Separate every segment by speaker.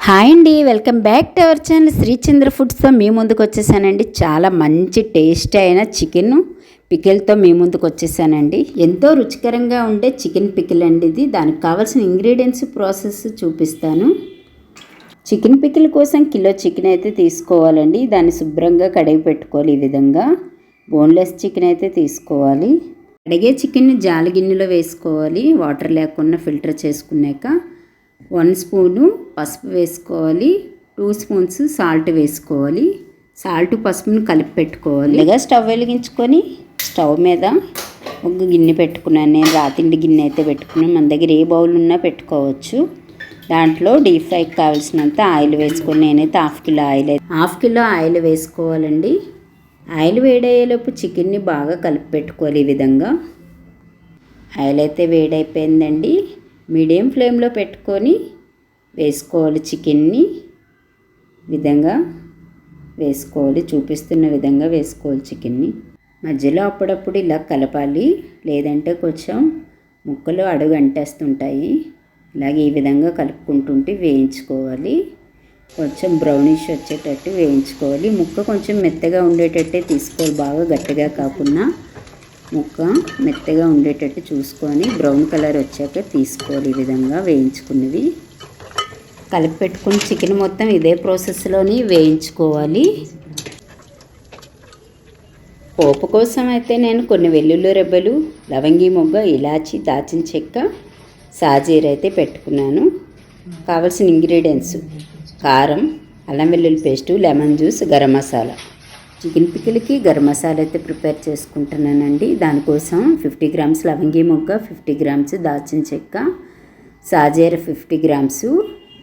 Speaker 1: Hi అండి, welcome back to our channel Srichandra ఫుడ్స్తో మీ ముందుకు వచ్చేసానండి. చాలా మంచి టేస్ట్ అయిన చికెన్ పికిల్తో మీ ముందుకు వచ్చేసానండి. ఎంతో రుచికరంగా ఉండే చికెన్ పికిల్ అండి ఇది. దానికి కావాల్సిన ఇంగ్రీడియంట్స్ ప్రాసెస్ చూపిస్తాను. చికెన్ పికిల్ కోసం కిలో చికెన్ అయితే తీసుకోవాలండి. దాన్ని శుభ్రంగా కడిగి పెట్టుకోవాలి. ఈ విధంగా బోన్లెస్ చికెన్ అయితే తీసుకోవాలి. కడిగే చికెన్ని జాలి గిన్నెలో వేసుకోవాలి. వాటర్ లేకుండా ఫిల్టర్ చేసుకున్నాక 1 స్పూను పసుపు వేసుకోవాలి. 2 స్పూన్స్ సాల్ట్ వేసుకోవాలి. సాల్ట్ పసుపును కలిపి పెట్టుకోవాలి. ఇలాగా స్టవ్ వెలిగించుకొని స్టవ్ మీద ఒక గిన్నె పెట్టుకున్నాను. నేను రాతిండి గిన్నె అయితే పెట్టుకున్నాను. మన దగ్గర ఏ బౌల్ ఉన్నా పెట్టుకోవచ్చు. దాంట్లో డీప్ ఫ్రైకి కావాల్సినంత ఆయిల్ వేసుకొని నేనైతే హాఫ్ కిలో ఆయిల్ వేసుకోవాలండి. ఆయిల్ వేడయ్యేలోపు చికెన్ని బాగా కలిపి పెట్టుకోవాలి. ఈ విధంగా ఆయిల్ అయితే వేడైపోయిందండి. మీడియం ఫ్లేమ్లో పెట్టుకొని వేసుకోవాలి. చికెన్ని విధంగా వేసుకోవాలి. చూపిస్తున్న విధంగా వేసుకోవాలి. చికెన్ని మధ్యలో అప్పుడప్పుడు ఇలా కలపాలి, లేదంటే కొంచెం ముక్కలు అడుగు అంటేస్తుంటాయి. ఇలాగే ఈ విధంగా కలుపుకుంటుంటే వేయించుకోవాలి. కొంచెం బ్రౌనిష్ వచ్చేటట్టు వేయించుకోవాలి. ముక్క కొంచెం మెత్తగా ఉండేటట్టే తీసుకోవాలి. బాగా గట్టిగా కాకుండా ముక్క మెత్తగా ఉండేటట్టు చూసుకొని బ్రౌన్ కలర్ వచ్చాక తీసుకోవాలి. ఈ విధంగా వేయించుకున్నవి కలిపి పెట్టుకుని చికెన్ మొత్తం ఇదే ప్రాసెస్లోని వేయించుకోవాలి. పోపు కోసం అయితే నేను కొన్ని వెల్లుల్లి రెబ్బలు, లవంగి మొగ్గ, ఇలాచి, దాచిన చెక్క, సాజీర అయితే పెట్టుకున్నాను. కావాల్సిన ఇంగ్రీడియంట్స్ కారం, అల్లం వెల్లుల్లి paste, lemon juice, garam masala. Chicken పికిల్కి గరం మసాలా అయితే ప్రిపేర్ చేసుకుంటున్నానండి. దానికోసం 50 గ్రామ్స్ లవంగి మొగ్గ, 50 గ్రామ్స్ దాల్చిన చెక్క, సాజీర 50 గ్రామ్స్,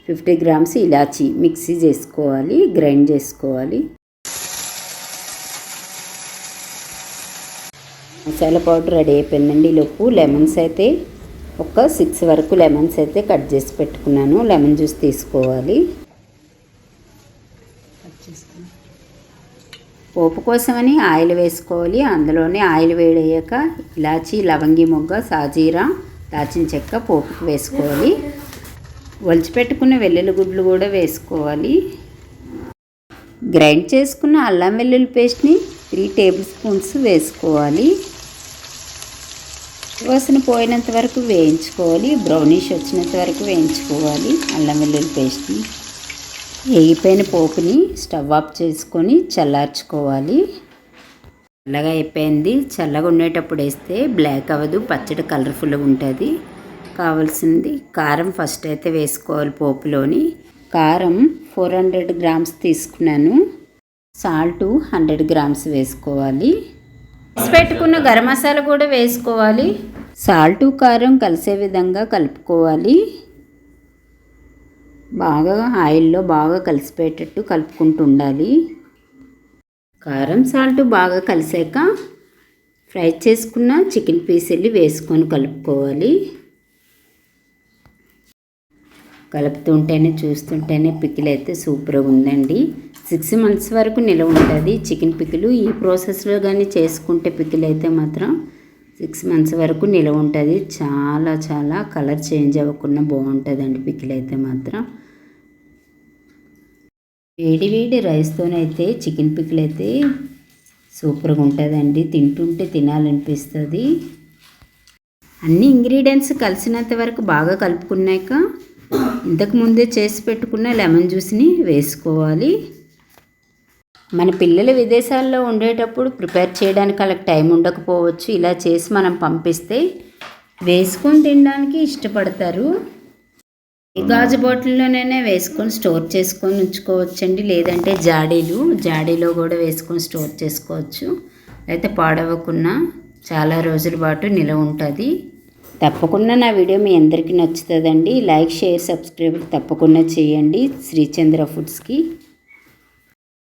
Speaker 1: 50 గ్రామ్స్ ఇలాచి మిక్సీ చేసుకోవాలి, గ్రైండ్ చేసుకోవాలి. మసాలా పౌడర్ రెడీ అయిపోయిందండి. ఈలోపు లెమన్స్ అయితే ఒక 6 వరకు లెమన్స్ అయితే కట్ చేసి పెట్టుకున్నాను. లెమన్ జ్యూస్ తీసుకోవాలి. పోపు కోసమని ఆయిల్ వేసుకోవాలి. అందులోనే ఆయిల్ వేడయ్యాక ఇలాచి, లవంగి మొగ్గ, సాజీరా, దాచిన చెక్క పోపుకి వేసుకోవాలి. ఒలిచిపెట్టుకున్న వెల్లుల్లి గుడ్లు కూడా వేసుకోవాలి. గ్రైండ్ చేసుకున్న అల్లం వెల్లుల్లి పేస్ట్ని 3 టేబుల్ స్పూన్స్ వేసుకోవాలి. వాసన పోయినంత వరకు వేయించుకోవాలి. బ్రౌనిష్ వచ్చినంత వరకు వేయించుకోవాలి అల్లం వెల్లుల్లి పేస్ట్ని. వేగిపోయిన పోపుని స్టవ్ ఆఫ్ చేసుకొని చల్లార్చుకోవాలి. చల్లగా అయిపోయింది. చల్లగా ఉండేటప్పుడు వేస్తే బ్లాక్ అవ్వదు, పచ్చడి కలర్ఫుల్గా ఉంటుంది. కావాల్సింది కారం ఫస్ట్ అయితే వేసుకోవాలి. పోపులోని కారం 400 గ్రామ్స్ తీసుకున్నాను. సాల్ట్ 100 గ్రామ్స్ వేసుకోవాలి. పెట్టుకున్న గరం మసాలా కూడా వేసుకోవాలి. సాల్ట్ కారం కలిసే విధంగా కలుపుకోవాలి. బాగా ఆయిల్లో బాగా కలిసిపోయేటట్టు కలుపుకుంటూ ఉండాలి. కారం సాల్ట్ బాగా కలిసాక ఫ్రై చేసుకున్న చికెన్ పీసులు వేసుకొని కలుపుకోవాలి. కలుపుతుంటేనే చూస్తుంటేనే పికిల్ అయితే సూపర్గా ఉందండి. 6 months వరకు నిల్వ ఉంటుంది చికెన్ పికిల్. ఈ ప్రాసెస్లో కానీ చేసుకుంటే పికిల్ అయితే మాత్రం 6 months వరకు నిల్వ ఉంటుంది. చాలా చాలా కలర్ చేంజ్ అవ్వకుండా బాగుంటుందండి పికిల్ అయితే మాత్రం. వేడి వేడి రైస్తోనైతే చికెన్ పికిల్ అయితే సూపర్గా ఉంటుందండి. తింటుంటే తినాలనిపిస్తుంది. అన్ని ఇంగ్రీడియంట్స్ కలిసినంత వరకు బాగా కలుపుకున్నాక ఇంతకుముందే చేసి పెట్టుకున్న లెమన్ జ్యూస్ని వేసుకోవాలి. మన పిల్లలు విదేశాల్లో ఉండేటప్పుడు ప్రిపేర్ చేయడానికి వాళ్ళకి టైం ఉండకపోవచ్చు. ఇలా చేసి మనం పంపిస్తే వేసుకొని తినడానికి ఇష్టపడతారు. గాజు బాటిల్లోనైనా వేసుకొని స్టోర్ చేసుకొని ఉంచుకోవచ్చండి. లేదంటే జాడీలో కూడా వేసుకొని స్టోర్ చేసుకోవచ్చు. అయితే పాడవకుండా చాలా రోజుల పాటు నిలవ ఉంటుంది. తప్పకుండా నా వీడియో మీ అందరికీ నచ్చుతుందండి. లైక్, షేర్, సబ్స్క్రైబ్ తప్పకుండా చేయండి శ్రీచంద్ర ఫుడ్స్కి.